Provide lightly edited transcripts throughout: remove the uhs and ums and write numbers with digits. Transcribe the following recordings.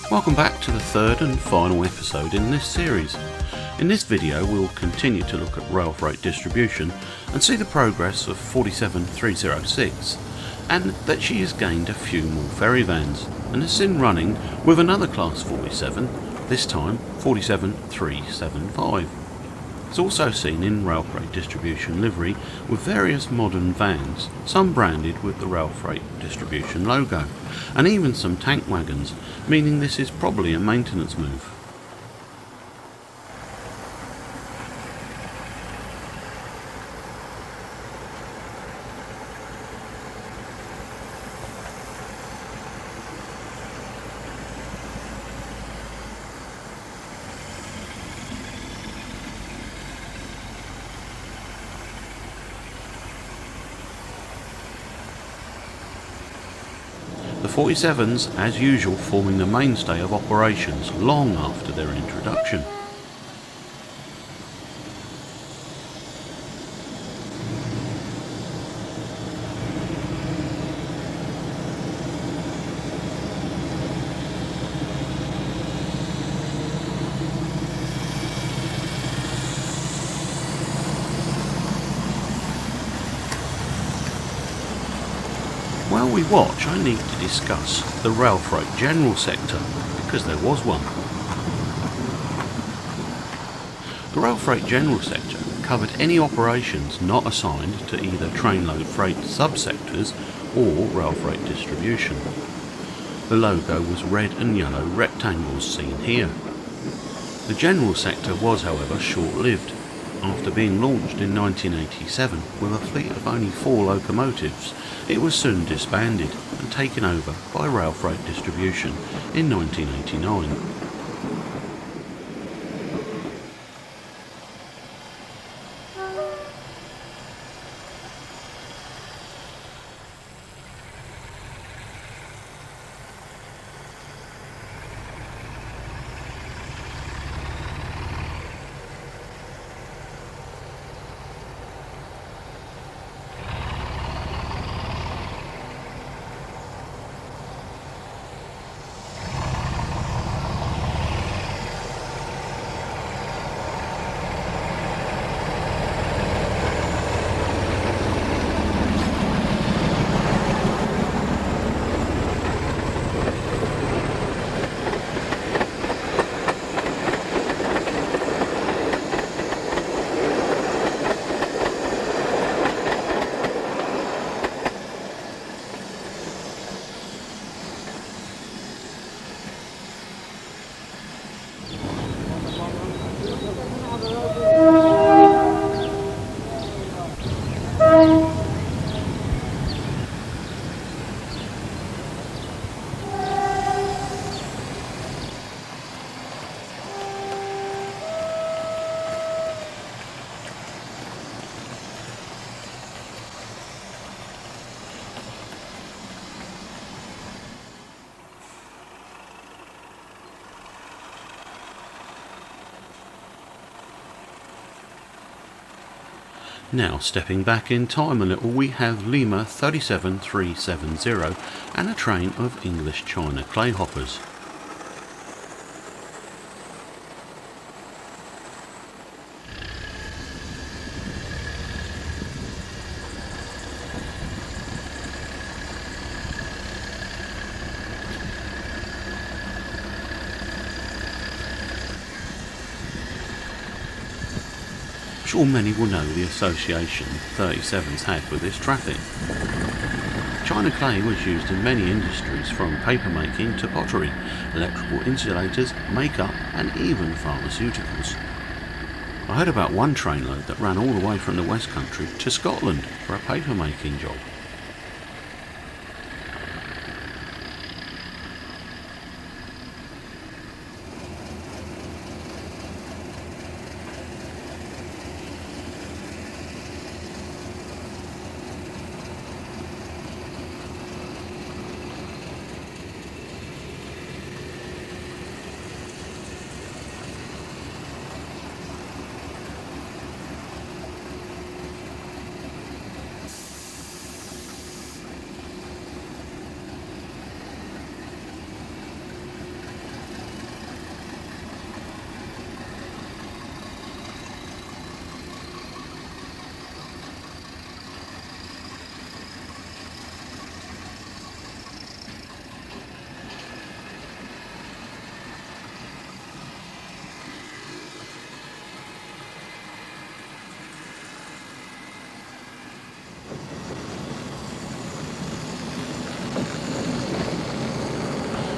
Welcome back to the third and final episode in this series. In this video we'll continue to look at rail freight distribution and see the progress of 47306, and that she has gained a few more ferry vans and is in running with another class 47, this time 47375. It's also seen in rail freight distribution livery with various modern vans, some branded with the rail freight distribution logo, and even some tank wagons, meaning this is probably a maintenance move. The 47s, as usual, forming the mainstay of operations long after their introduction. While we watch, I need to discuss the rail freight general sector, because there was one. The rail freight general sector covered any operations not assigned to either trainload freight subsectors or rail freight distribution. The logo was red and yellow rectangles seen here. The general sector was, however, short-lived. After being launched in 1987 with a fleet of only 4 locomotives, it was soon disbanded and taken over by rail freight distribution in 1989. Now, stepping back in time a little, we have Lima 37370 and a train of English China clay hoppers. I'm sure many will know the association 37s had with this traffic. China clay was used in many industries, from paper making to pottery, electrical insulators, makeup and even pharmaceuticals. I heard about one trainload that ran all the way from the West Country to Scotland for a paper making job.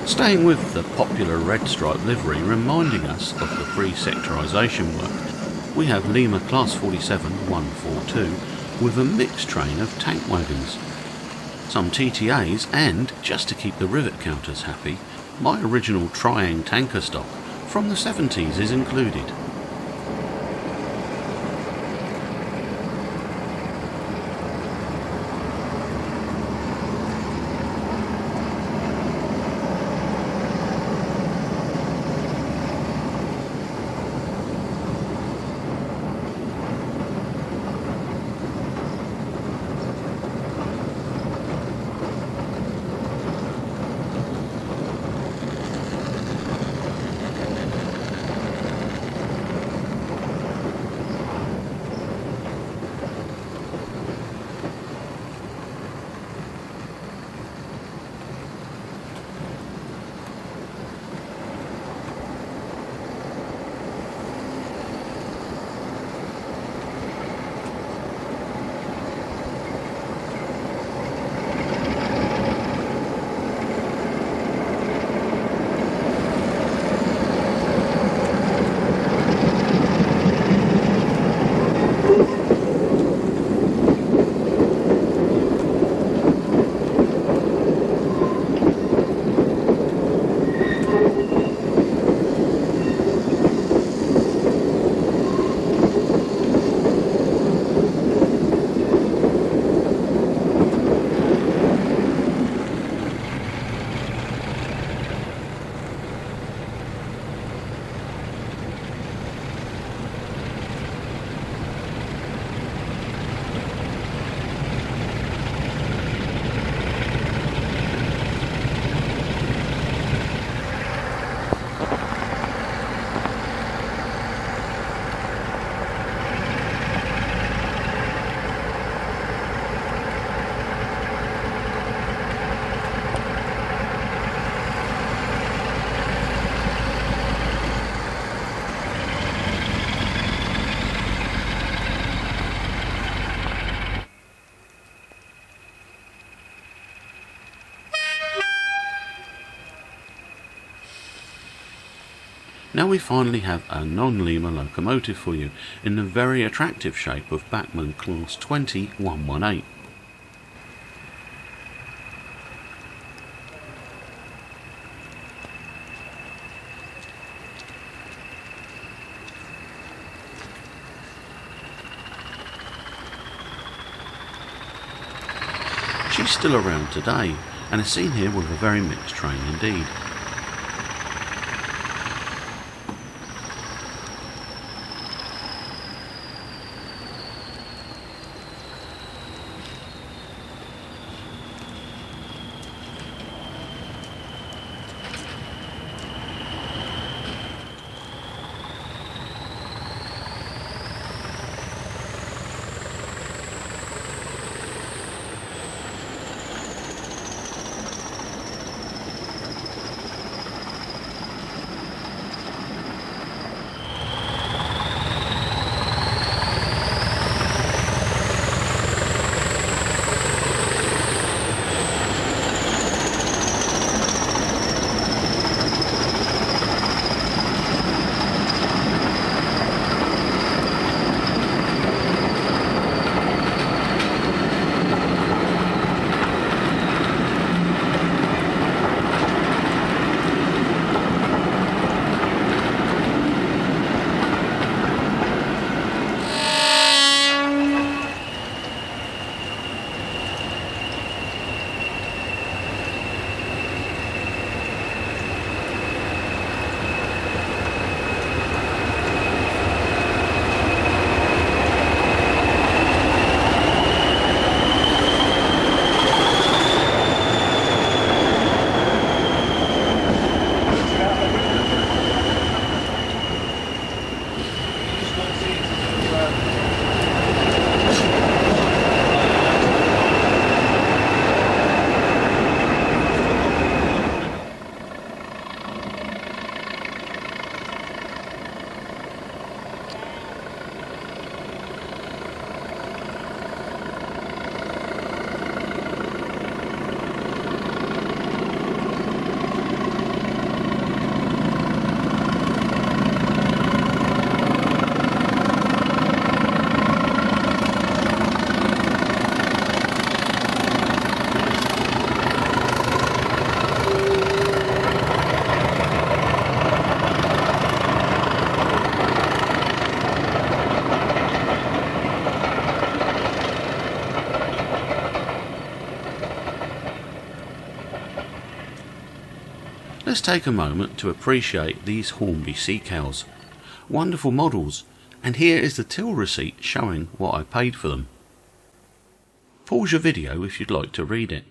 Staying with the popular red stripe livery reminding us of the pre-sectorisation work, we have Lima Class 47 142 with a mixed train of tank wagons, some TTAs, and, just to keep the rivet counters happy, my original Triang tanker stock from the 70s is included. Now we finally have a non-Lima locomotive for you in the very attractive shape of Bachmann Class 20 118. She's still around today and is seen here with a very mixed train indeed. let's take a moment to appreciate these Hornby sea cows. Wonderful models, and here is the till receipt showing what I paid for them. Pause your video if you'd like to read it.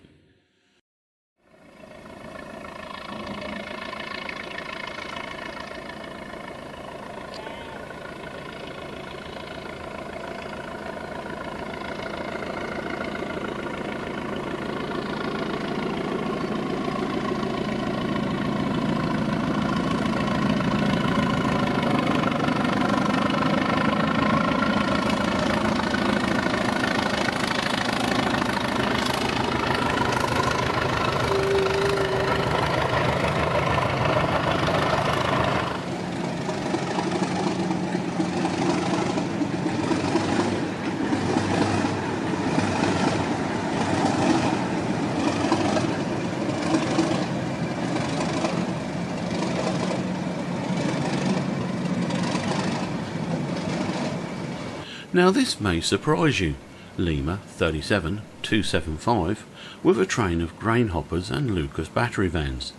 Now this may surprise you. Lima 37275 with a train of grain hoppers and Lucas battery vans.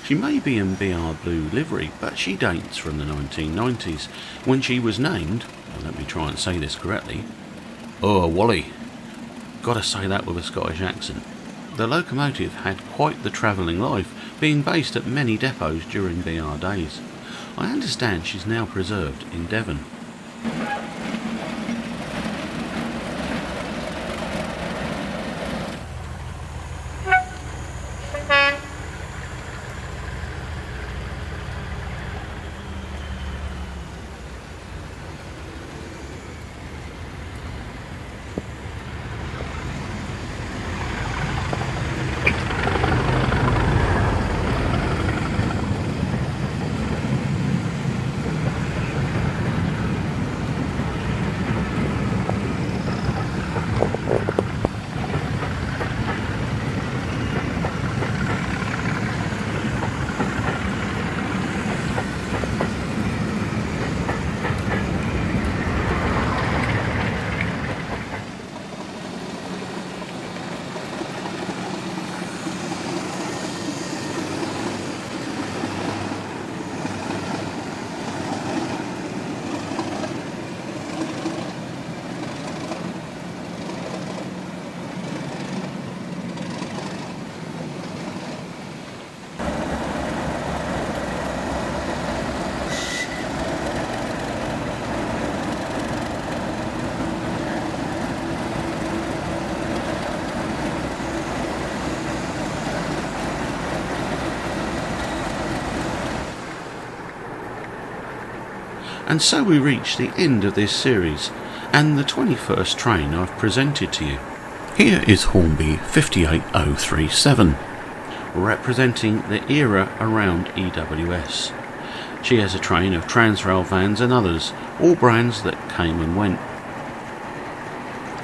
She may be in BR blue livery, but she dates from the 1990s when she was named, let me try and say this correctly, Wally. Gotta say that with a Scottish accent. The locomotive had quite the travelling life, being based at many depots during BR days. I understand she's now preserved in Devon. And so we reach the end of this series, and the 21st train I've presented to you. Here is Hornby 58037, representing the era around EWS. She has a train of Transrail vans and others, all brands that came and went.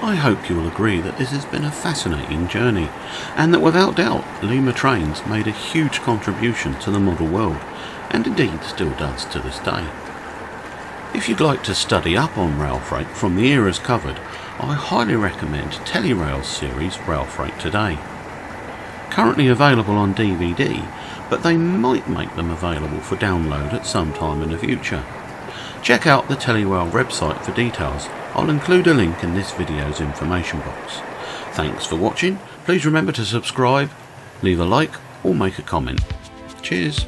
I hope you will agree that this has been a fascinating journey, and that without doubt Lima Trains made a huge contribution to the model world, and indeed still does to this day. If you'd like to study up on rail freight from the eras covered, I highly recommend Telerail's series Railfreight Today. Currently available on DVD, but they might make them available for download at some time in the future. Check out the Telerail website for details. I'll include a link in this video's information box. Thanks for watching. Please remember to subscribe, leave a like or make a comment. Cheers.